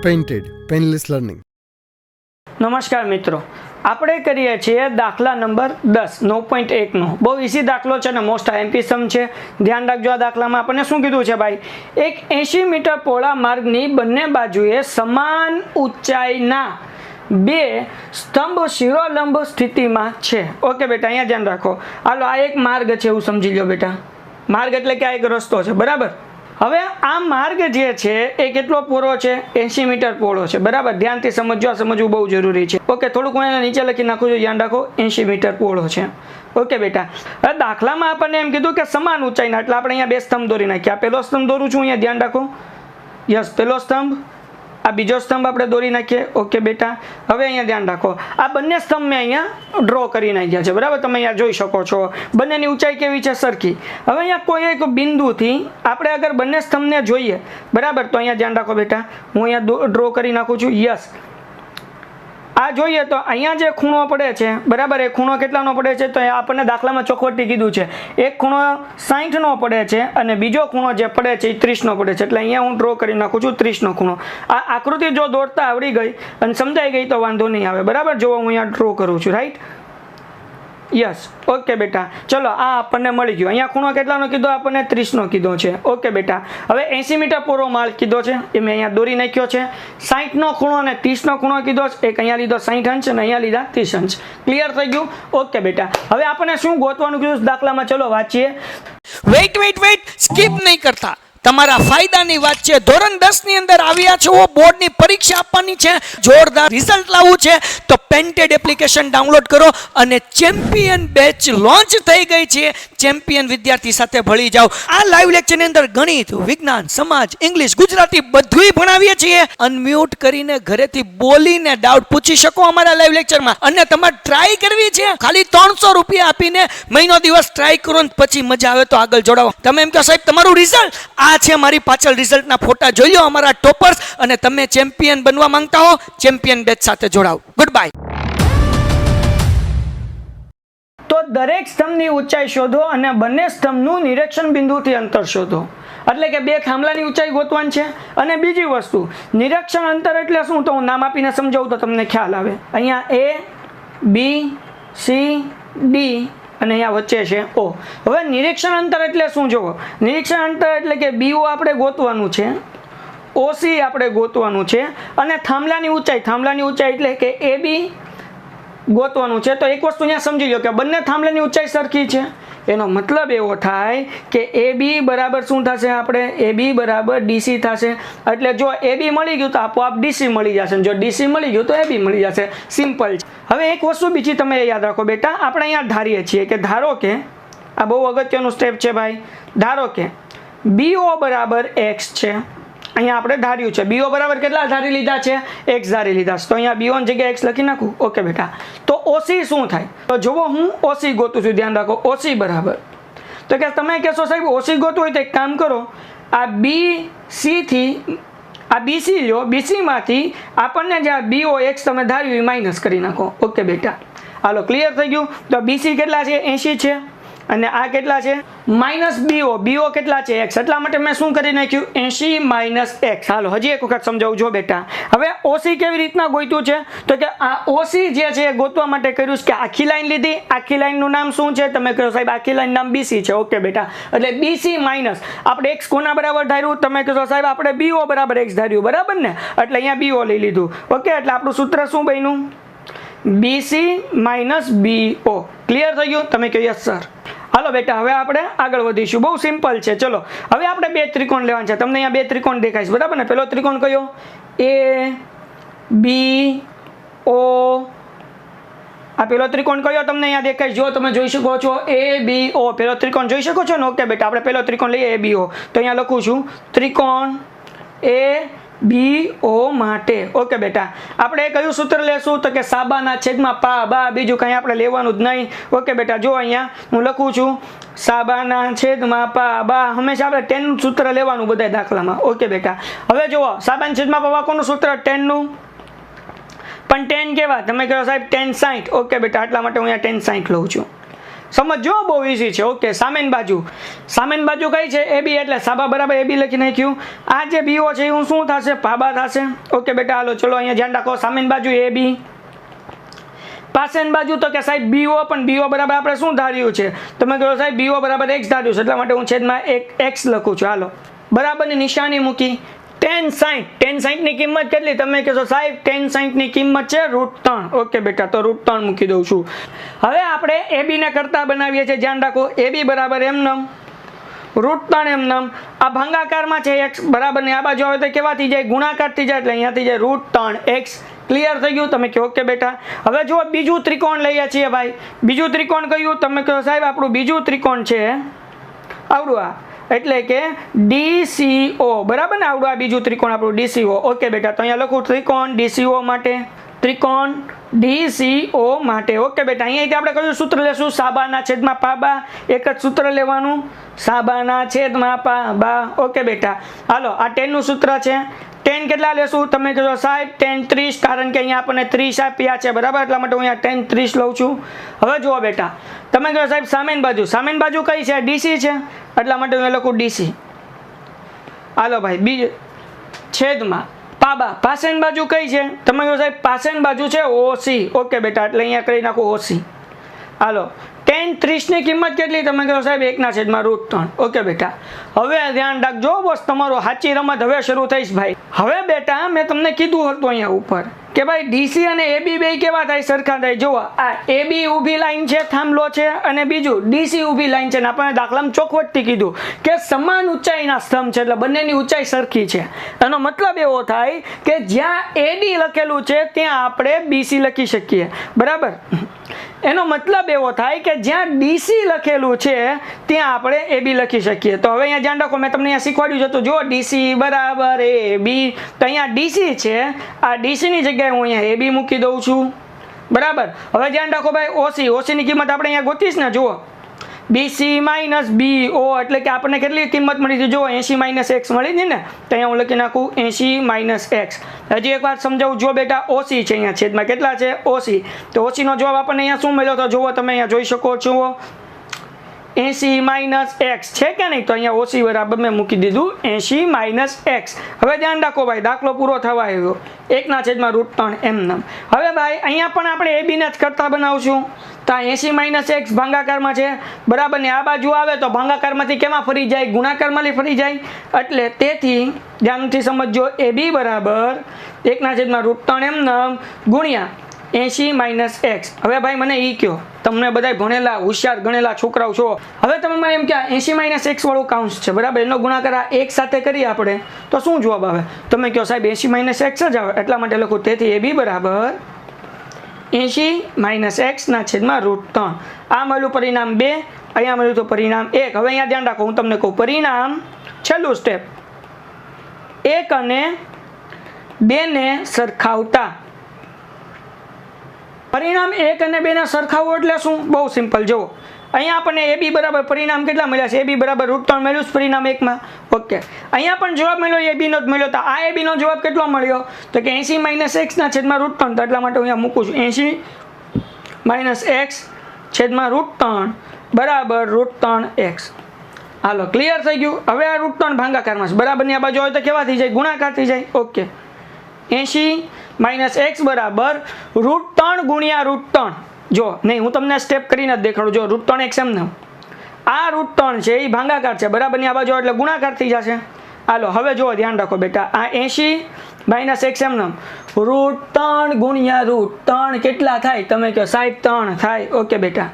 Painted painless learning. નમસ્કાર મિત્રો, આપણે કરીએ છીએ દાખલા નંબર 10 9.1નો. બહુ ઇઝી દાખલો છે અને મોસ્ટ આઈએમપી સમ છે. ધ્યાન રાખજો. આ દાખલામાં આપણને શું કીધું છે ભાઈ? એક 80 મીટર પહોળા માર્ગની બંને બાજુએ સમાન ઊંચાઈના બે સ્તંભ શિરોલંબ સ્થિતિમાં છે. ઓકે બેટા, અહીંયા ધ્યાન રાખો. હાલો, આ એક માર્ગ છે એવું સમજી લો બેટા. માર્ગ એટલે કે આ એક રસ્તો છે, બરાબર? હવે આ માર્ગ જે છે એ કેટલો પહોળો છે? 80 મીટર પહોળો છે, બરાબર? ધ્યાનથી સમજજો, આ સમજવું બહુ જરૂરી છે. ઓકે, થોડુંક હું એને નીચે લખી નાખું છું. ધ્યાન રાખો, 80 મીટર પહોળો છે. ઓકે બેટા, હવે દાખલામાં આપણને એમ કીધું કે સમાન ઊંચાઈના, એટલે આપણે અહીંયા બે સ્તંભ દોરી નાખ્યા. પહેલો સ્તંભ દોરું છું અહીંયા, ધ્યાન રાખો. યસ, પહેલો સ્તંભ. આ બીજો સ્તંભ આપણે દોરી નાખીએ. ઓકે બેટા, હવે અહીંયા ધ્યાન રાખો. આ બંને સ્તંભ મેં અહીંયા ડ્રો કરી નાખ્યા છે, બરાબર? તમે અહીંયા જોઈ શકો છો. બંનેની ઊંચાઈ કેવી છે? સરખી. હવે અહીંયા કોઈ એક બિંદુથી આપણે અગર બંને સ્તંભને જોઈએ, બરાબર, તો અહીંયા ધ્યાન રાખો બેટા. હું અહીંયા ડ્રો કરી નાખું છું. યસ, આ જોઈએ તો અહીંયા જે ખૂણો પડે છે, બરાબર, એ ખૂણો કેટલાનો પડે છે? તો આપણને દાખલામાં ચોખવટી કીધું છે એક ખૂણો 60નો પડે છે અને બીજો ખૂણો જે પડે છે એ 30નો પડે છે. એટલે અહીંયા હું ડ્રો કરી નાખું છું 30નો ખૂણો. આ આકૃતિ જો દોરતા આવડી ગઈ અને સમજાઈ ગઈ તો વાંધો નહીં આવે, બરાબર? જો હું અહીંયા ડ્રો કરું છું, રાઈટ? યસ, ઓકે બેટા, ચલો આ આપણને મળી ગયું. અહીંયા ખૂણો કેટલાનો કીધો? આપણને 30નો કીધો છે. ઓકે બેટા, હવે 80 મીટર પહોળો માર્ગ કીધો છે એ મેં અહીંયા દોરી નાખ્યો છે. 60નો ખૂણો અને 30નો ખૂણો કીધો છે. એક અહીંયા લીધો 60 અંશ અને અહીંયા લીધા 30 અંશ. ક્લિયર થઈ ગયું? ઓકે બેટા, હવે આપણને શું ગોતવાનું કીધું દાખલામાં? ચલો વાંચીએ. વેઇટ સ્કીપ નહીં કરતા. તમારા ફાયદાની વાત છે. ધોરણ 10 ની અંદર આવ્યા છો, બોર્ડની પરીક્ષા આપવાની છે, જોરદાર રિઝલ્ટ લાવવું છે, તો પેન્ટેડ એપ્લિકેશન ડાઉનલોડ કરો અને ચેમ્પિયન બેચ લોન્ચ થઈ ગઈ છે. ચેમ્પિયન વિદ્યાર્થી સાથે ભળી જાઓ. આ લાઈવ લેક્ચરની અંદર ગણિત, વિજ્ઞાન, સમાજ, ઇંગ્લિશ, ગુજરાતી બધુંય ભણાવીએ છીએ. અનમ્યુટ કરીને ઘરેથી બોલીને ડાઉટ પૂછી શકો અમારા લાઈવ લેક્ચરમાં. અને તમારે ટ્રાય કરવી છે, ખાલી 300 રૂપિયા આપીને મહિનો દિવસ ટ્રાય કરો ને પછી મજા આવે તો આગળ જોડાવો. તમે એમ કહો સાહેબ તમારું રિઝલ્ટ આ છે, મારી પાછળ રિઝલ્ટના ફોટા જોઈ લો અમારા ટોપર્સ, અને તમે ચેમ્પિયન બનવા માંગતા હો, ચેમ્પિયન બેચ સાથે જોડાઓ. Good bye. તો દરેક સ્તંભની ઊંચાઈ શોધો અને બંને સ્તંભનું નિરીક્ષણ બિંદુથી અંતર શોધો. એટલે કે બે થાંભલાની ઊંચાઈ ગોતવાની છે. અને બીજી વસ્તુ, નિરીક્ષણ અંતર એટલે શું? તો હું નામ આપીને સમજાવું તો તમને ખ્યાલ આવે. અહીંયા A, B, C, D અને અહીંયા વચ્ચે છે O. હવે નિરીક્ષણ અંતર એટલે શું? જુઓ, નિરીક્ષણ અંતર એટલે કે BO આપણે ગોતવાનું છે, OC આપણે ગોતવાનું છે, અને થાંભલાની ઊંચાઈ એટલે કે AB ગોતવાનું છે. તો એક વસ્તુ અહીંયા સમજી લો કે બંને થાંભલાની ઊંચાઈ સરખી છે. એનો મતલબ એવો થાય કે AB બરાબર શું થશે? આપણે AB બરાબર DC થશે. એટલે જો AB મળી ગયું તો આપોઆપ DC મળી જશે, જો DC મળી ગયું તો AB મળી જશે. સિમ્પલ છે. હવે એક વસ્તુ બીજી તમે યાદ રાખો બેટા, આપણે અહીંયા ધારીએ છીએ કે ધારો કે આ બહુ અગત્યનું સ્ટેપ છે ભાઈ. ધારો કે BO બરાબર X છે. અહીંયા આપણે ધાર્યું છે BO બરાબર કેટલા ધારી લીધા છે? X ધારી લીધા છે. તો અહીંયા BO ની જગ્યાએ X લખી નાખું. ઓકે બેટા, તો OC શું થાય? તો જુઓ, હું OC ગોતું છું. ધ્યાન રાખો, OC બરાબર, તો કે તમે કહેશો સાહેબ OC ગોતું હોય તો એક કામ કરો, આ BC થી આ BC લો, BC માંથી આપણને જે આ BO X તમે ધાર્યું એ માઇનસ કરી નાખો. ઓકે બેટા, હાલો, ક્લિયર થઈ ગયું? તો BC કેટલા છે? 80 છે. અને આ કેટલા છે? માઇનસ BO કેટલા છે? X. એટલા માટે મેં શું કરી નાખ્યું? 80 માઇનસ X. હાલો, હજી એક વખત સમજાવું જો બેટા. હવે OC કેવી રીતના ગોત્યું છે? તો કે આ OC જે છે એ ગોતવા માટે કર્યું છે કે આખી લાઈન લીધી. આખી લાઈનનું નામ શું છે? તમે કહો સાહેબ આખી લાઈન નામ BC છે. ઓકે બેટા, એટલે BC માઇનસ આપણે X કોના બરાબર ધાર્યું? તમે કહો સાહેબ આપણે BO બરાબર X ધાર્યું, બરાબર ને? એટલે અહીંયા BO લઈ લીધું. ઓકે, એટલે આપણું સૂત્ર શું બન્યું? BC minus BO. ક્લિયર થઈ ગયું? તમે કહો યસ સર. હાલો બેટા, હવે આપણે આગળ વધીશું. બહુ સિમ્પલ છે. ચલો, હવે આપણે બે ત્રિકોણ લેવાના છે. તમને અહીંયા બે ત્રિકોણ દેખાય છે, બરાબર ને? પેલો ત્રિકોણ કયો? ABO. આ પેલો ત્રિકોણ કયો તમને અહીંયા દેખાય? જો તમે જોઈ શકો છો ABO. પેલો ત્રિકોણ જોઈ શકો છો ને? ઓકે બેટા, આપણે પેલો ત્રિકોણ લઈએ ABO. તો અહીંયા લખું છું ત્રિકોણ ABO માટે. ઓકે બેટા, આપણે કયું સૂત્ર લેશું? તો કે સાબાના છેદમાં પા બા, બીજું કંઈ આપણે લેવાનું જ નહીં. ઓકે બેટા, જો અહીંયા હું લખું છું સાબાના છેદમાં પા બા. હંમેશા આપણે 10 નું સૂત્ર લેવાનું બધા દાખલામાં. ઓકે બેટા, હવે જુઓ, સાબાના છેદમાં પા કોનું સૂત્ર? 10 નું. પણ 10 કેવા? તમે કહો સાહેબ 10 60. ઓકે બેટા, એટલા માટે હું અહીંયા 10 60 લઉં છું. સમજો બહુ ઈઝી છે. ઓકે, સામેની બાજુ કઈ છે? એ બી, એટલે સાબા બરાબર એ બી લખી નાખ્યું. આ જે બીઓ છે એ શું થશે? પાબા થશે. ઓકે બેટા, હાલો ચલો અહીંયા ધ્યાન રાખો. સામેની બાજુ એ બી, પાસેની બાજુ તો કે સાહેબ બીઓ, પણ બીઓ બરાબર આપણે શું ધાર્યું છે? તમે કહો સાહેબ બીઓ બરાબર x ધાર્યું છે, એટલા માટે હું છેદમાં x લખું છું. હાલો, બરાબરની નિશાની મૂકી. tan 60 ની કિંમત કેટલી? તમે કહેશો સાહેબ tan 60 ની કિંમત છે √3. ઓકે બેટા, તો √3 મૂકી દઉં છું. હવે આપણે AB ને કરતા બનાવીએ છીએ, ધ્યાન રાખો. AB બરાબર એમનમ √3 એમનમ. આ ભાંગાકારમાં છે x બરાબર ને આ બાજુ આવે તો કેવા થઈ જાય? ગુણાકાર થઈ જાય, એટલે અહીંયા થઈ જાય √3x. ક્લિયર થઈ ગયું? તમે કહો ઓકે બેટા. હવે જો બીજું ત્રિકોણ લઈએ છીએ ભાઈ. બીજું ત્રિકોણ કયું? તમે કહો સાહેબ આપણું બીજું ત્રિકોણ છે આવડું આ, એટલે કે DCO. બરાબર ને? આવડું આ બીજું ત્રિકોણ આપણું DCO. ઓકે બેટા, તો અહીંયા લખું ત્રિકોણ DCO માટે, ત્રિકોણ DCO માટે. ઓકે બેટા, અહીંયાથી આપણે કયું સૂત્ર લેશું? સાબાના છેદમાં પાબા. એક જ સૂત્ર લેવાનું, સાબાના છેદમાં પાબા. ઓકે બેટા, હાલો આ tan નું સૂત્ર છે. tan કેટલા લેશું? તમે કહો સાહેબ tan 30, કારણ કે અહીંયા આપણને 30 આપ્યા છે. બરાબર, એટલા માટે હું અહીંયા tan 30 લઉં છું. હવે જુઓ બેટા, તમે કહો સાહેબ સામેની બાજુ કઈ છે? DC છે, એટલા માટે હું લખું DC. હાલો ભાઈ, બીજું છેદમાં પાબા. પાસેની બાજુ કઈ છે? તમે કહો સાહેબ પાસેની બાજુ છે OC. ઓકે બેટા, એટલે અહીંયા કરી નાખું OC. હાલો, tan 30 ની કિંમત કેટલી? તમે કહો સાહેબ 1/√3. ઓકે બેટા, હવે ધ્યાન રાખજો બોસ, તમારો સાચી રમત હવે શરૂ થઈશ ભાઈ. હવે બેટા મેં તમને કીધું હતું અહીંયા ઉપર કે ભાઈ DC અને AB બે કેવા થાય? સરખા થાય. જુઓ, આ AB ઊભી લાઈન છે, થાંભલો છે, અને બીજું DC ઊભી લાઈન છે. આપણને દાખલામાં ચોખવટથી કીધું કે સમાન ઊંચાઈના સ્તંભ છે, એટલે બંનેની ઊંચાઈ સરખી છે. એનો મતલબ એવો થાય કે જ્યાં AD લખેલું છે ત્યાં આપણે BC લખી શકીએ. બરાબર, એનો મતલબ એવો થાય કે જ્યાં DC લખેલું છે ત્યાં આપણે AB લખી શકીએ. તો હવે અહીંયા ધ્યાન રાખો, મેં તમને અહીંયા શીખવાડ્યું હતું. જો DC બરાબર AB, તો અહીંયા DC છે, આ DC ની જગ્યાએ હું અહીંયા AB મૂકી દઉં છું. બરાબર, હવે ધ્યાન રાખો ભાઈ, OC ની કિંમત આપણે અહીંયા ગોતીશ ને. જુઓ, BC માઇનસ BO, એટલે કે આપણને કેટલી કિંમત મળી છે? જો 80 - x મળી છે ને, તો અહીંયા હું લખી નાખું 80 - x. હજી એક વાત સમજાવું. જો બેટા OC છે, અહીંયા છેદમાં કેટલા છે? OC. તો OC નો જવાબ આપણને અહીંયા શું મળ્યો? તો જુઓ, તમે અહીંયા જોઈ શકો છો 80 - x છે કે નહીં? તો અહીંયા OC બરાબર મેં મૂકી દીધું 80 - x. હવે ધ્યાન રાખો ભાઈ, દાખલો પૂરો થવા આવ્યો. 1/√3 એમનેમ. હવે ભાઈ અહીંયા પણ આપણે AB ને જ કરતા બનાવશું. તો 80 - x ભાંગાકારમાં છે. બરાબર ને? આ બાજુ આવે તો ભાંગાકારમાંથી કેમાં ફરી જાય? ગુણાકારમાંથી ફરી જાય. એટલે તેથી ધ્યાનથી સમજજો, AB બરાબર 1/√3 એમનેમ ગુણ્યા 80 - x. હવે ભાઈ મને ઈ કયો, તમને બધા ભણેલા હોશિયાર ગણેલા છોકરાઓ છો, હવે તમે મને એમ કે 80 - x વાળું કાઉન્સ છે. બરાબર, એનો ગુણાકાર આ 1 સાથે કરીએ આપણે તો શું જવાબ આવે? તમે કહો સાહેબ 80 - x જ આવે, એટલા માટે લખું. તેથી AB બરાબર 80 - x/√3. આ મળ્યું પરિણામ 2, અહીંયા મળ્યું તો પરિણામ 1. હવે અહીંયા ધ્યાન રાખો, હું તમને કહું પરિણામ, છેલ્લું સ્ટેપ, 1 અને 2 ને સરખાવતા. પરિણામ 1 અને 2 ને સરખાવો એટલે શું? બહુ સિમ્પલ. જુઓ, અહીંયા આપણને AB બરાબર પરિણામ કેટલા મળ્યા છે? AB બરાબર √3 મળ્યું છે પરિણામ 1 માં. ઓકે, અહીંયા પણ જવાબ મળ્યો AB નો જ મળ્યો. તો આ AB નો જવાબ કેટલો મળ્યો? તો કે 80 - x/√3. તો એટલા માટે હું અહીંયા મૂકું છું 80 - x/√3 બરાબર √3x. હાલો, ક્લિયર થઈ ગયું? હવે આ √3 ભાંગાકારમાં છે. બરાબર ની આ બાજુ હોય તો કેવા થઈ જાય? ગુણાકાર થઈ જાય. ઓકે, 80 - x બરાબર √3 ગુણ્યા √3. જો નહીં, હું તમને સ્ટેપ કરીને જ દેખાડું. જો √3x એમને, આ √3 છે એ ભાંગાકાર છે. બરાબર ની આ બાજુ એટલે ગુણાકાર થઈ જશે. હાલો, હવે જો ધ્યાન રાખો બેટા, આ 80 - x એમને √3 ગુણ્યા √3 કેટલા થાય? તમે કહો સાહેબ 3 થાય. ઓકે બેટા,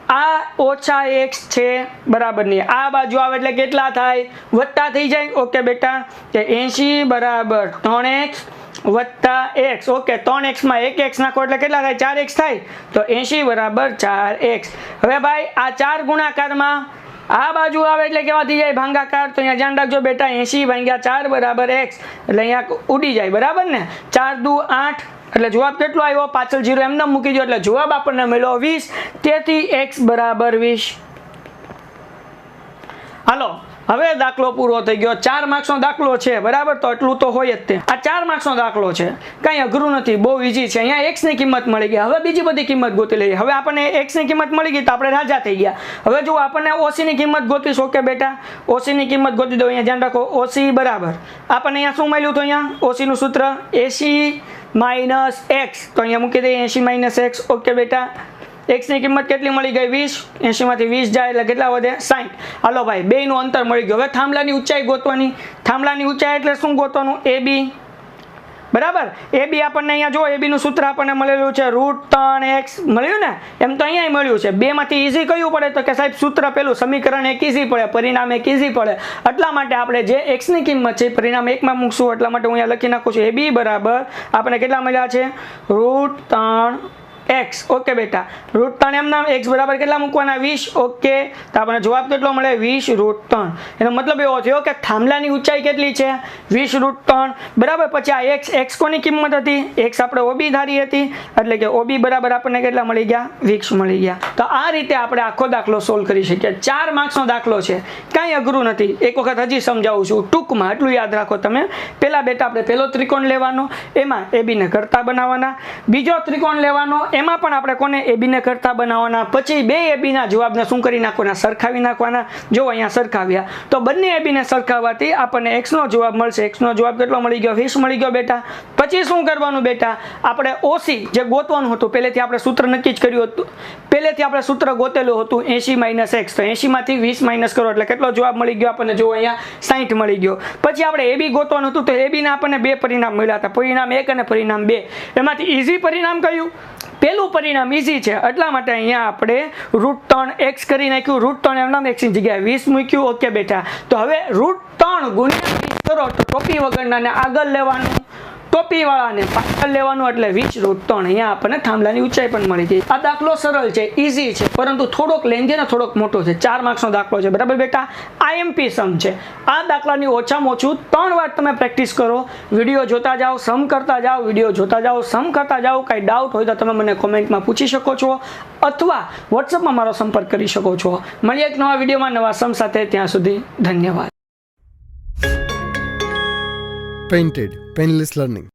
આ -x છે. બરાબર ની આ બાજુ આવે એટલે કેટલા થાય? વત્તા થઈ જાય. ઓકે બેટા, કે 80 બરાબર 3x વત્તા x. ઓકે, 3x માં 1x નાખો એટલે કેટલા થાય? 4x થાય. તો 80 બરાબર 4x. હવે ભાઈ આ 4 ગુણાકારમાં આ બાજુ આવે એટલે કેવા થઈ જાય? ભાંગાકાર. તો અહીંયા ધ્યાન રાખજો બેટા, 80/4 બરાબર x, એટલે અહીંયા ઉડી જાય. બરાબર ને? 4 દુ 8, એટલે જવાબ કેટલો આવ્યો? પાછળ 0 એમને મૂકી દો એટલે જવાબ આપણને મળ્યો 20. તેથી x બરાબર 20. હાલો, હવે દાખલો પૂરો થઈ ગયો. 4 માર્ક્સનો દાખલો છે, બરાબર, તો એટલું તો હોય જ તે. આ 4 માર્ક્સનો દાખલો છે, કાંઈ અઘરું નથી, બહુ ઈઝી છે. અહીંયા x ની કિંમત મળી ગઈ. હવે બીજી બધી કિંમત ગોતી લઈએ. હવે આપણને x ની કિંમત મળી ગઈ તો આપણે રાજા થઈ ગયા. હવે જો આપણને OC ની કિંમત ગોતીશું. ઓકે બેટા, OC ની કિંમત ગોતી દો. અહીંયા ધ્યાન રાખો, OC બરાબર આપણને અહીંયા શું મળ્યું? તો અહીંયા OC નું સૂત્ર 80 - x, તો અહીંયા મૂકી દઈએ 80 - x. ઓકે બેટા, x ની કિંમત કેટલી મળી ગઈ? 20. 80 માંથી 20 જાય એટલે કેટલા વધે? 60. હાલો ભાઈ, બેયનું અંતર મળી ગયું. હવે થાંભલાની ઊંચાઈ ગોતવાની. થાંભલાની ઊંચાઈ એટલે શું ગોતવાનું? AB, બરાબર. AB આપણને અહીંયા જો AB નું સૂત્ર આપણને મળેલું છે √3x મળ્યું ને, એમ તો અહીંયા મળ્યું છે. બે માંથી ઈઝી કયું પડે? તો કે સાહેબ સૂત્ર પેલું, સમીકરણ એક ઈઝી પડે, પરિણામ એક ઈઝી પડે. એટલા માટે આપણે જે x ની કિંમત છે પરિણામ 1 માં મૂકશું. એટલા માટે હું અહીંયા લખી નાખું છું AB બરાબર આપણને કેટલા મળ્યા છે? √3x. ઓકે બેટા, √3 એમ નામ, x બરાબર કેટલા મૂકવાના? 20. ઓકે, તો આપણને જવાબ કેટલો મળે? 20 √3. એનો મતલબ એવો થયો કે થાંભલાની ઊંચાઈ કેટલી છે? 20 √3. બરાબર. પછી આ x કોની કિંમત હતી? x આપણે OB ધારી હતી, એટલે કે OB બરાબર આપણને કેટલા મળી ગયા? 20 મળી ગયા. તો આ રીતે આપણે આખો દાખલો સોલ્વ કરી શકીએ. 4 માર્ક્સનો દાખલો છે, કાંઈ અઘરું નથી. એક વખત હજી સમજાવું છું ટૂંકમાં, એટલું યાદ રાખો તમે. પહેલા બેટા આપણે પહેલો ત્રિકોણ લેવાનો, એમાં AB ને કરતા બનાવવાના. બીજો ત્રિકોણ લેવાનો, એમાં પણ આપણે કોને? AB ને કરતા બનાવવાના. પછી બે AB ના જવાબને શું કરી નાખવાના? સરખાવી નાખવાના. જો અહીંયા સરખાવ્યા તો બંને AB ને સરખાવવાથી આપણને x નો જવાબ મળશે. x નો જવાબ કેટલો મળી ગયો? 20 મળી ગયો બેટા. પછી શું કરવાનું બેટા? આપણે OC જે ગોતવાનું હતું, પહેલેથી આપણે સૂત્ર નક્કી જ કર્યું હતું, પહેલેથી આપણે સૂત્ર ગોતેલું હતું 80 - x. તો 80 માંથી 20 માઇનસ કરો એટલે કેટલો જવાબ મળી ગયો આપણને? જો અહીંયા 60 મળી ગયો. પછી આપણે AB ગોતવાનું હતું, તો AB ના આપણને બે પરિણામ મળ્યા હતા, પરિણામ 1 અને પરિણામ 2. એમાંથી ઈઝી પરિણામ કયું? પહેલું પરિણામ ઈઝી છે, એટલા માટે અહીંયા આપણે √3x કરી નાખ્યું. √3 એમ નામ x ની જગ્યાએ 20 મૂક્યું. ઓકે બેટા, તો હવે √3 ગુણ્યા 20 કરો તો ટોપી વગરનાને આગળ લેવાનું, ટોપી વાળાને પાછળ લેવાનું, એટલે 20 √3. અહીંયા આપણને થાંભલાની ઊંચાઈ પણ મળી ગઈ. આ દાખલો સરળ છે, ઈઝી છે, પરંતુ થોડોક લેન્ધી અને થોડોક મોટો છે. 4 માર્ક્સનો દાખલો છે, બરાબર બેટા. IMP સમ છે. આ દાખલાની ઓછામાં ઓછું 3 વાર તમે પ્રેક્ટિસ કરો. વિડીયો જોતા જાઓ, સમ કરતા જાઓ, વિડીયો જોતા જાઓ, સમ કરતા જાઓ. કાંઈ ડાઉટ હોય તો તમે મને કોમેન્ટમાં પૂછી શકો છો, અથવા વોટ્સઅપમાં મારો સંપર્ક કરી શકો છો. મળીએ એક નવા વિડીયોમાં નવા સમ સાથે. ત્યાં સુધી ધન્યવાદ. Painted Painless Learning.